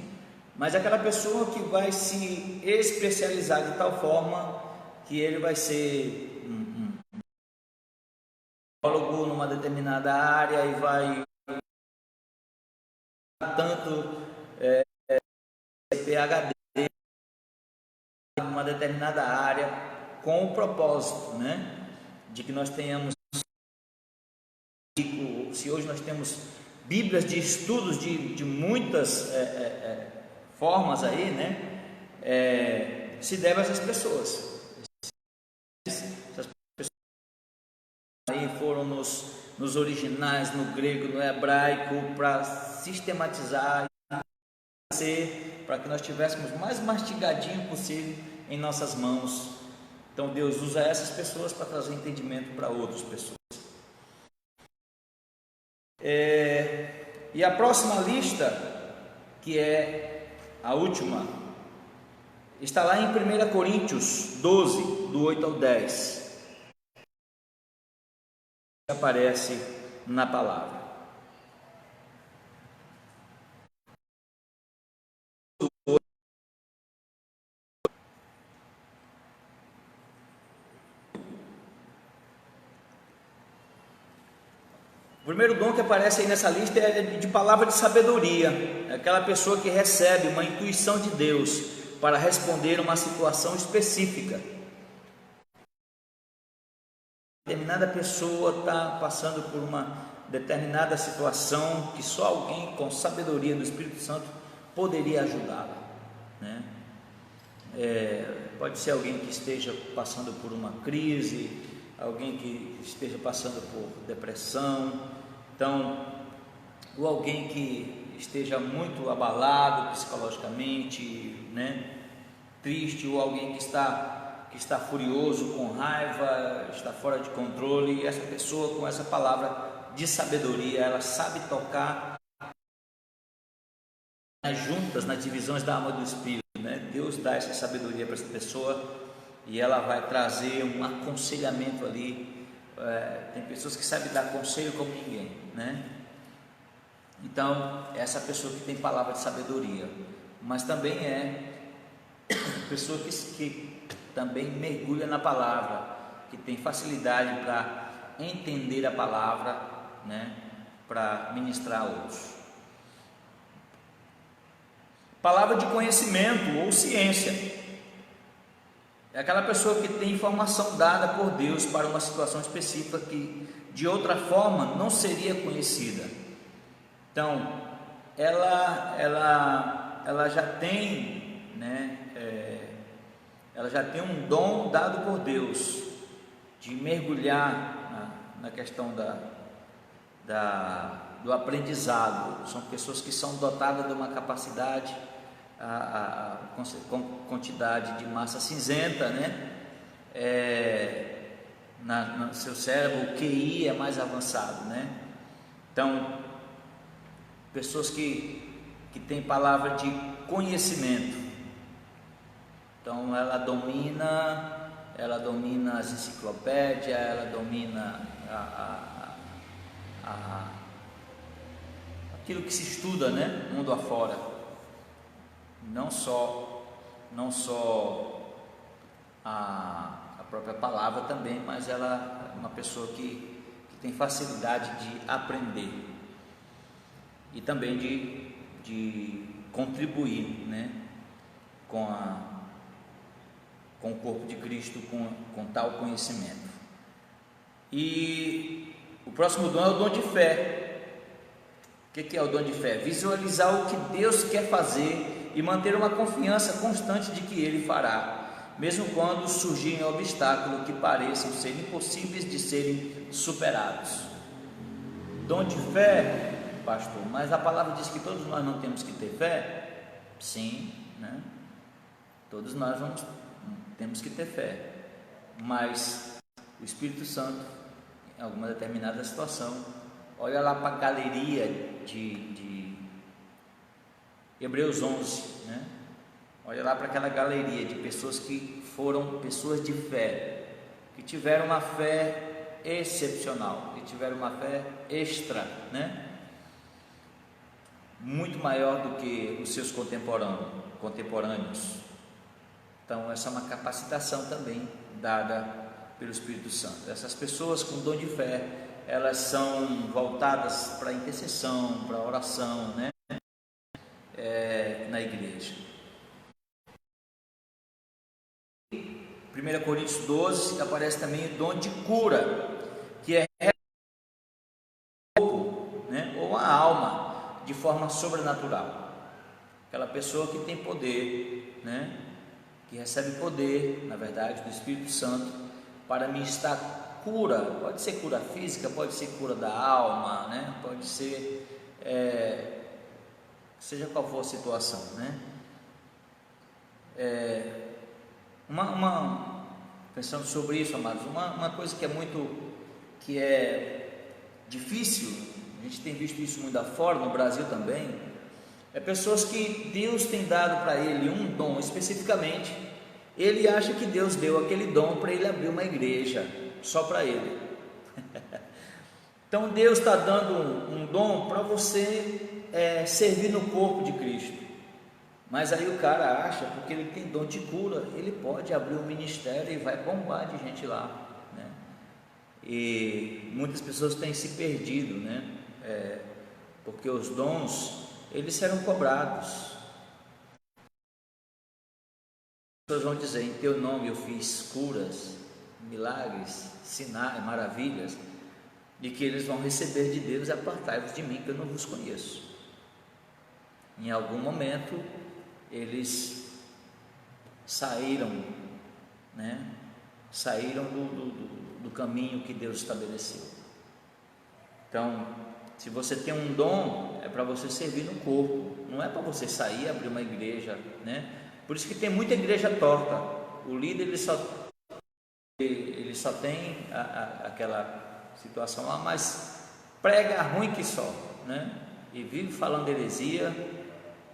mas aquela pessoa que vai se especializar de tal forma que ele vai ser um psicólogo numa determinada área e vai tanto PhD numa determinada área com o propósito, né, de que nós tenhamos, se hoje nós temos bíblias de estudos de muitas formas aí, né, se deve a essas pessoas. Essas pessoas aí foram nos originais, no grego, no hebraico, para sistematizar, para que nós tivéssemos o mais mastigadinho possível em nossas mãos. Então Deus usa essas pessoas para trazer entendimento para outras pessoas. E a próxima lista, que é a última, está lá em 1 Coríntios 12, do 8 ao 10. Aparece na palavra. O primeiro dom que aparece aí nessa lista é de palavra de sabedoria. É aquela pessoa que recebe uma intuição de Deus para responder a uma situação específica. Determinada pessoa está passando por uma determinada situação que só alguém com sabedoria do Espírito Santo poderia ajudá-la, né? Pode ser alguém que esteja passando por uma crise, alguém que esteja passando por depressão, então, ou alguém que esteja muito abalado psicologicamente, né, triste, ou alguém que está furioso, com raiva, está fora de controle. E essa pessoa, com essa palavra de sabedoria, ela sabe tocar nas juntas, nas divisões da alma e do espírito, né? Deus dá essa sabedoria para essa pessoa e ela vai trazer um aconselhamento ali. Tem pessoas que sabem dar conselho como ninguém, né? Então, essa pessoa que tem palavra de sabedoria, mas também é pessoa que também mergulha na palavra, que tem facilidade para entender a palavra, né, para ministrar a outros. Palavra de conhecimento ou ciência é aquela pessoa que tem informação dada por Deus para uma situação específica que de outra forma não seria conhecida. Então, ela já tem, né, ela já tem um dom dado por Deus de mergulhar na questão do aprendizado. São pessoas que são dotadas de uma capacidade, com quantidade de massa cinzenta, né? No seu cérebro, o QI é mais avançado, né? Então, pessoas que têm palavra de conhecimento. Então, ela domina as enciclopédias, ela domina aquilo que se estuda, né, mundo afora. Não só a própria palavra também, mas ela é uma pessoa que tem facilidade de aprender e também de contribuir, né, com o corpo de Cristo, com tal conhecimento. E o próximo dom é o dom de fé. O que é o dom de fé? Visualizar o que Deus quer fazer e manter uma confiança constante de que Ele fará, mesmo quando surgirem obstáculos que pareçam ser impossíveis de serem superados. Dom de fé, pastor, mas a palavra diz que todos nós não temos que ter fé? Sim, né? Todos nós temos que ter fé, mas o Espírito Santo, em alguma determinada situação, olha lá para a galeria de Hebreus 11, né? Olha lá para aquela galeria de pessoas que foram pessoas de fé, que tiveram uma fé excepcional, que tiveram uma fé extra, né? Muito maior do que os seus contemporâneos. Então, essa é uma capacitação também dada pelo Espírito Santo. Essas pessoas com dom de fé, elas são voltadas para a intercessão, para a oração, né? Na igreja. 1 Coríntios 12 aparece também o dom de cura, que é o corpo, né, ou a alma, de forma sobrenatural. Aquela pessoa que tem poder, né, que recebe poder, na verdade, do Espírito Santo, para ministrar cura. Pode ser cura física, pode ser cura da alma, né, pode ser, seja qual for a situação, né. Pensando sobre isso, amados, uma coisa que é difícil, a gente tem visto isso muito afora, no Brasil também, é pessoas que Deus tem dado para ele um dom especificamente, ele acha que Deus deu aquele dom para ele abrir uma igreja, só para ele. Então Deus está dando um dom para você servir no corpo de Cristo. Mas aí o cara acha, porque ele tem dom de cura, ele pode abrir um ministério e vai bombar de gente lá, né? E muitas pessoas têm se perdido, né? Porque os dons, eles serão cobrados. As pessoas vão dizer: em teu nome eu fiz curas, milagres, sinais, maravilhas, e que eles vão receber de Deus: apartai-vos de mim, que eu não vos conheço. Em algum momento eles saíram, né? Saíram do caminho que Deus estabeleceu. Então, se você tem um dom, é para você servir no corpo, não é para você sair e abrir uma igreja, né? Por isso que tem muita igreja torta. O líder ele só tem aquela situação lá, mas prega ruim que só, né? E vive falando heresia.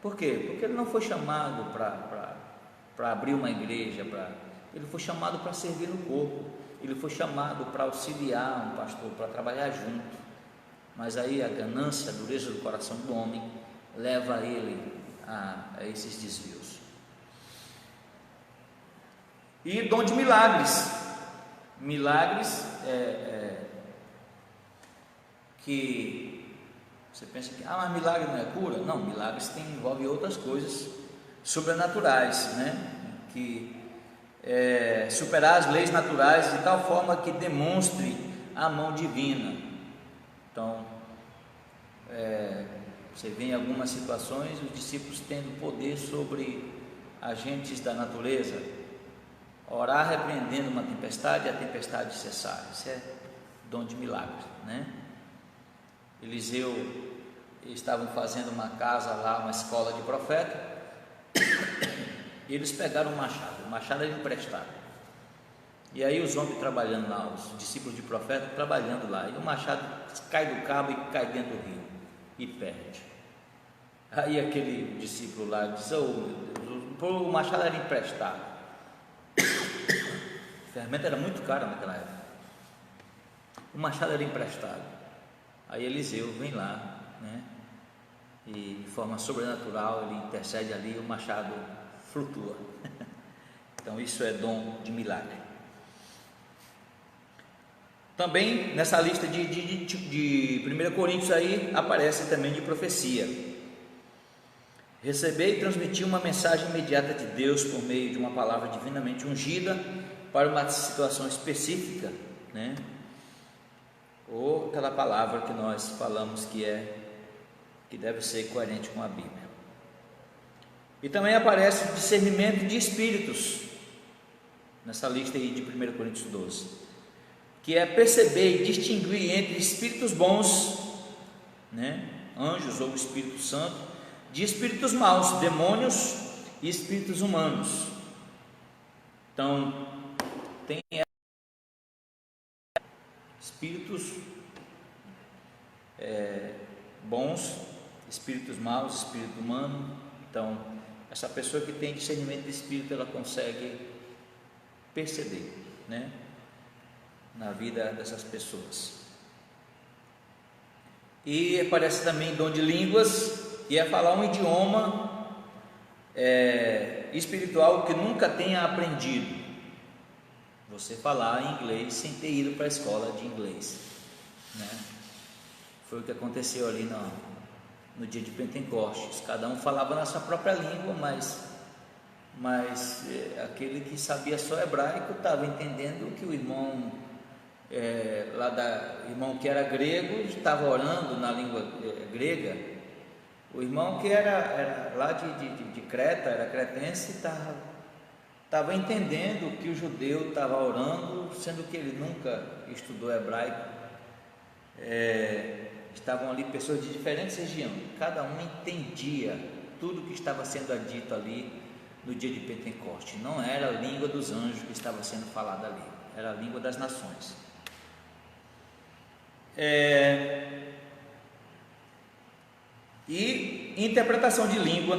Por quê? Porque ele não foi chamado para abrir uma igreja, ele foi chamado para servir no corpo, ele foi chamado para auxiliar um pastor, para trabalhar junto. Mas aí a ganância, a dureza do coração do homem leva ele a esses desvios. E dom de milagres. Milagres que você pensa que mas milagre não é cura? Não, milagres envolvem outras coisas sobrenaturais, né? Que superar as leis naturais de tal forma que demonstre a mão divina. Então, você vê em algumas situações os discípulos tendo poder sobre agentes da natureza, orar repreendendo uma tempestade e a tempestade cessar. Isso é dom de milagres, né? Eliseu, estavam fazendo uma casa lá, uma escola de profeta, e eles pegaram o machado era emprestado, e aí os homens trabalhando lá, os discípulos de profeta trabalhando lá, e o machado cai do cabo e cai dentro do rio, e perde. Aí aquele discípulo lá diz: oh meu Deus, o machado era emprestado, a ferramenta era muito cara naquela época, o machado era emprestado. Aí Eliseu vem lá, né? E de forma sobrenatural ele intercede ali, o machado flutua. Então isso é dom de milagre. Também nessa lista de 1 Coríntios aí aparece também de profecia. Receber e transmitir uma mensagem imediata de Deus por meio de uma palavra divinamente ungida para uma situação específica, né? Ou aquela palavra que nós falamos que deve ser coerente com a Bíblia. E também aparece o discernimento de espíritos nessa lista aí de 1 Coríntios 12, que é perceber e distinguir entre espíritos bons, né, anjos ou Espírito Santo, de espíritos maus, demônios e espíritos humanos. Então tem espíritos bons, espíritos maus, espírito humano. Então, essa pessoa que tem discernimento de espírito, ela consegue perceber, né, na vida dessas pessoas. E aparece também dom de línguas, que é falar um idioma espiritual que nunca tenha aprendido. Você falar inglês sem ter ido para a escola de inglês, né? Foi o que aconteceu ali no dia de Pentecostes. Cada um falava na sua própria língua, mas mas aquele que sabia só hebraico estava entendendo que o irmão irmão que era grego estava orando na língua grega. O irmão que era lá de Creta, era cretense, estava entendendo que o judeu estava orando, sendo que ele nunca estudou hebraico. Estavam ali pessoas de diferentes regiões, cada um entendia tudo que estava sendo dito ali no dia de Pentecoste. Não era a língua dos anjos que estava sendo falada ali, era a língua das nações. E interpretação de língua,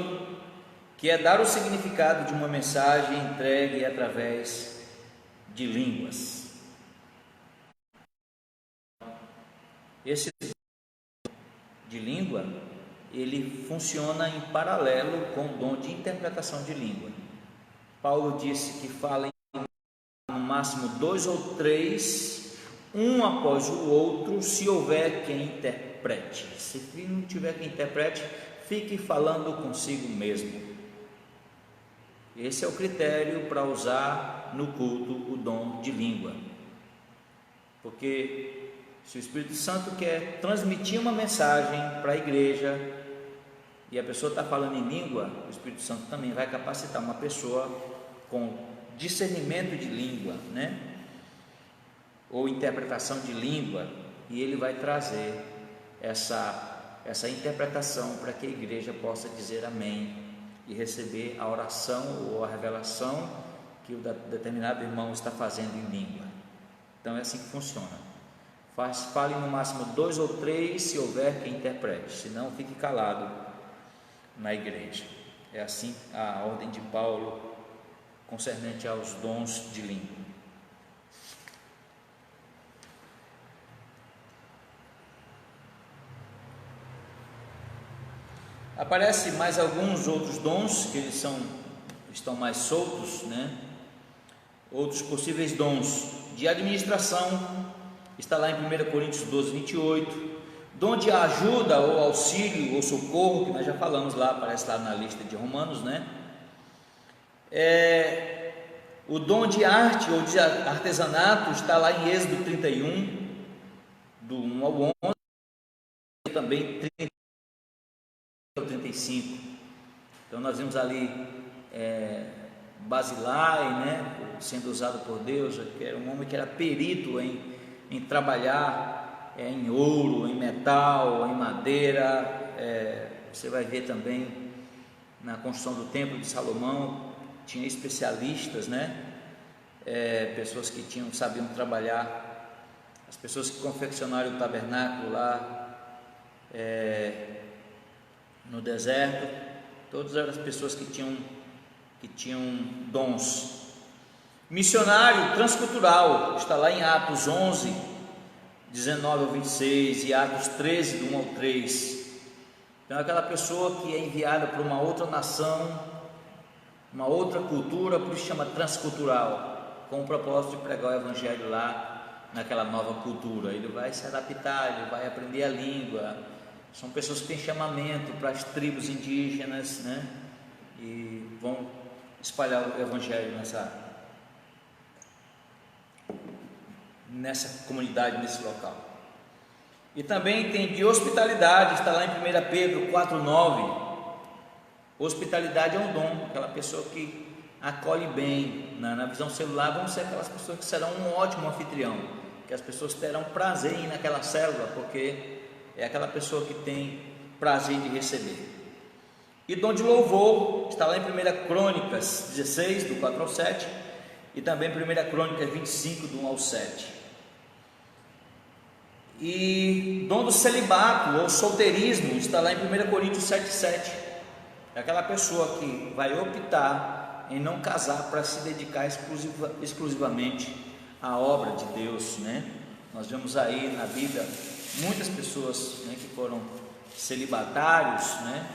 que é dar o significado de uma mensagem entregue através de línguas. Esse de língua, ele funciona em paralelo com o dom de interpretação de língua. Paulo disse que fala no máximo 2 ou 3, um após o outro, se houver quem interprete. Se não tiver quem interprete, fique falando consigo mesmo. Esse é o critério para usar no culto o dom de língua. Porque se o Espírito Santo quer transmitir uma mensagem para a igreja e a pessoa está falando em língua, o Espírito Santo também vai capacitar uma pessoa com discernimento de língua, né? Ou interpretação de língua, e ele vai trazer essa interpretação para que a igreja possa dizer amém e receber a oração ou a revelação que o determinado irmão está fazendo em língua. Então é assim que funciona. Fale no máximo 2 ou 3, se houver quem interprete, senão fique calado na igreja. É assim a ordem de Paulo concernente aos dons de língua. Aparece mais alguns outros dons que eles estão mais soltos, né? Outros possíveis dons de administração, está lá em 1 Coríntios 12, 28. Dom de ajuda ou auxílio ou socorro, que nós já falamos lá, aparece lá na lista de Romanos, né? O dom de arte ou de artesanato está lá em Êxodo 31, do 1 ao 11, também 30 ao 35. Então nós vimos ali Basilai, né, sendo usado por Deus, que era um homem que era perito em trabalhar em ouro, em metal, em madeira. Você vai ver também na construção do templo de Salomão, tinha especialistas, né? Pessoas que sabiam trabalhar, as pessoas que confeccionaram o tabernáculo lá no deserto, todas eram as pessoas que tinham dons. Missionário transcultural, está lá em Atos 11, 19 ao 26 e Atos 13, do 1 ao 3. Então é aquela pessoa que é enviada para uma outra nação, uma outra cultura, por isso chama transcultural, com o propósito de pregar o evangelho lá naquela nova cultura. Ele vai se adaptar, ele vai aprender a língua. São pessoas que têm chamamento para as tribos indígenas, né? E vão espalhar o evangelho nessa comunidade, nesse local. E também tem de hospitalidade, está lá em 1 Pedro 4,9. Hospitalidade é um dom, aquela pessoa que acolhe bem. Na visão celular vão ser aquelas pessoas que serão um ótimo anfitrião, que as pessoas terão prazer em ir naquela célula, porque é aquela pessoa que tem prazer de receber. E dom de louvor está lá em 1 Crônicas 16, do 4 ao 7, e também 1 Crônicas 25, do 1 ao 7. E dom do celibato ou solteirismo está lá em 1 Coríntios 7, 7. É aquela pessoa que vai optar em não casar para se dedicar exclusivamente à obra de Deus, né? Nós vemos aí na Bíblia muitas pessoas, né, que foram celibatários, né?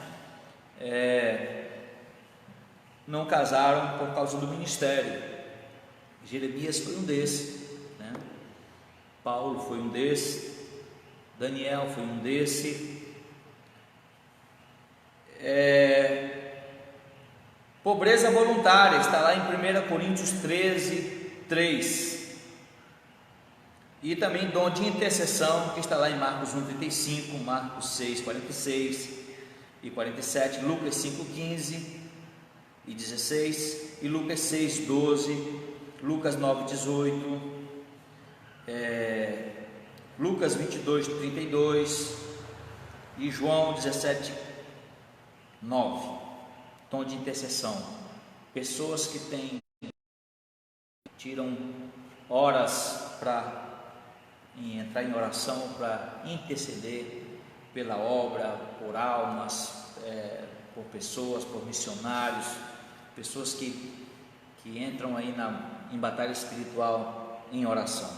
Não casaram por causa do ministério. Jeremias foi um desses, né? Paulo foi um desses, Daniel foi um desses. Pobreza voluntária, está lá em 1 Coríntios 13, 3. E também dom de intercessão, que está lá em Marcos 1,35, Marcos 6, 46 e 47, Lucas 5, 15 e 16, e Lucas 6, 12, Lucas 9, 18, Lucas 22, 32 e João 17, 9. Tom de intercessão. Pessoas que tiram horas para entrar em oração, para interceder pela obra, por almas, por pessoas, por missionários, pessoas que entram aí em batalha espiritual em oração.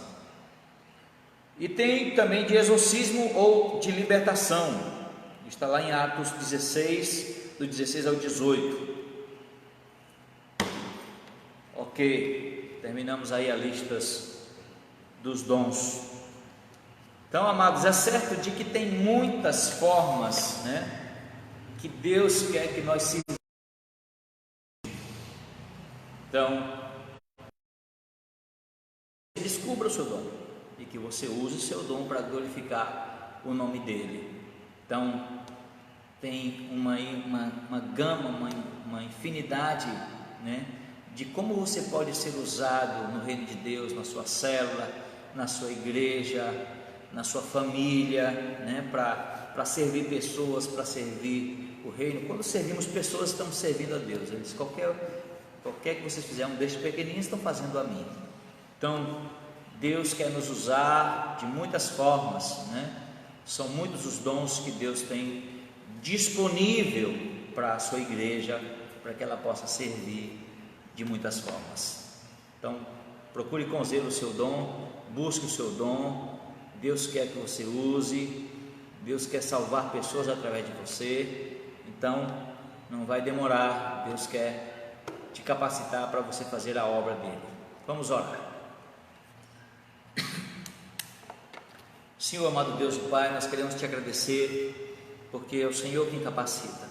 E tem também de exorcismo ou de libertação, está lá em Atos 16, do 16 ao 18. Ok, terminamos aí a lista dos dons. Então, amados, é certo de que tem muitas formas, né, que Deus quer que nós sirvamos. Então, descubra o seu dom e que você use o seu dom para glorificar o nome dele. Então, tem uma gama, uma infinidade, né, de como você pode ser usado no reino de Deus, na sua célula, na sua igreja, na sua família, né, para servir pessoas, para servir o reino. Quando servimos pessoas, estamos servindo a Deus. Ele diz: qualquer que vocês fizerem, desde pequenininhos, estão fazendo a mim. Então, Deus quer nos usar de muitas formas, né? São muitos os dons que Deus tem disponível para a sua igreja, para que ela possa servir de muitas formas. Então, procure com zelo o seu dom, busque o seu dom. Deus quer que você use, Deus quer salvar pessoas através de você. Então, não vai demorar. Deus quer te capacitar para você fazer a obra dele. Vamos orar. Senhor, amado Deus e Pai, nós queremos te agradecer, porque é o Senhor quem capacita.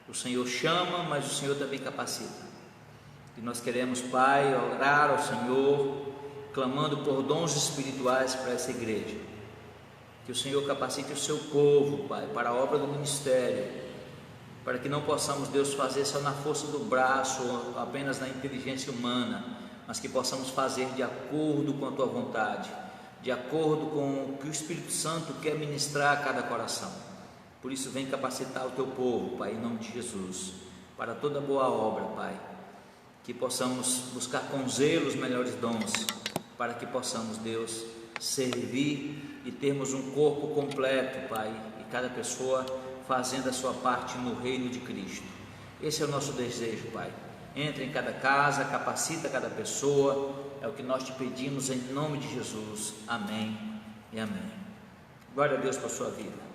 O Senhor chama, mas o Senhor também capacita. E nós queremos, Pai, orar ao Senhor, clamando por dons espirituais para essa igreja. Que o Senhor capacite o seu povo, Pai, para a obra do ministério, para que não possamos, Deus, fazer só na força do braço, ou apenas na inteligência humana, mas que possamos fazer de acordo com a tua vontade, de acordo com o que o Espírito Santo quer ministrar a cada coração. Por isso, vem capacitar o teu povo, Pai, em nome de Jesus, para toda boa obra, Pai. Que possamos buscar com zelo os melhores dons, para que possamos, Deus, servir e termos um corpo completo, Pai, e cada pessoa fazendo a sua parte no reino de Cristo. Esse é o nosso desejo, Pai. Entra em cada casa, capacita cada pessoa, é o que nós te pedimos em nome de Jesus. Amém e amém. Glória a Deus por sua vida.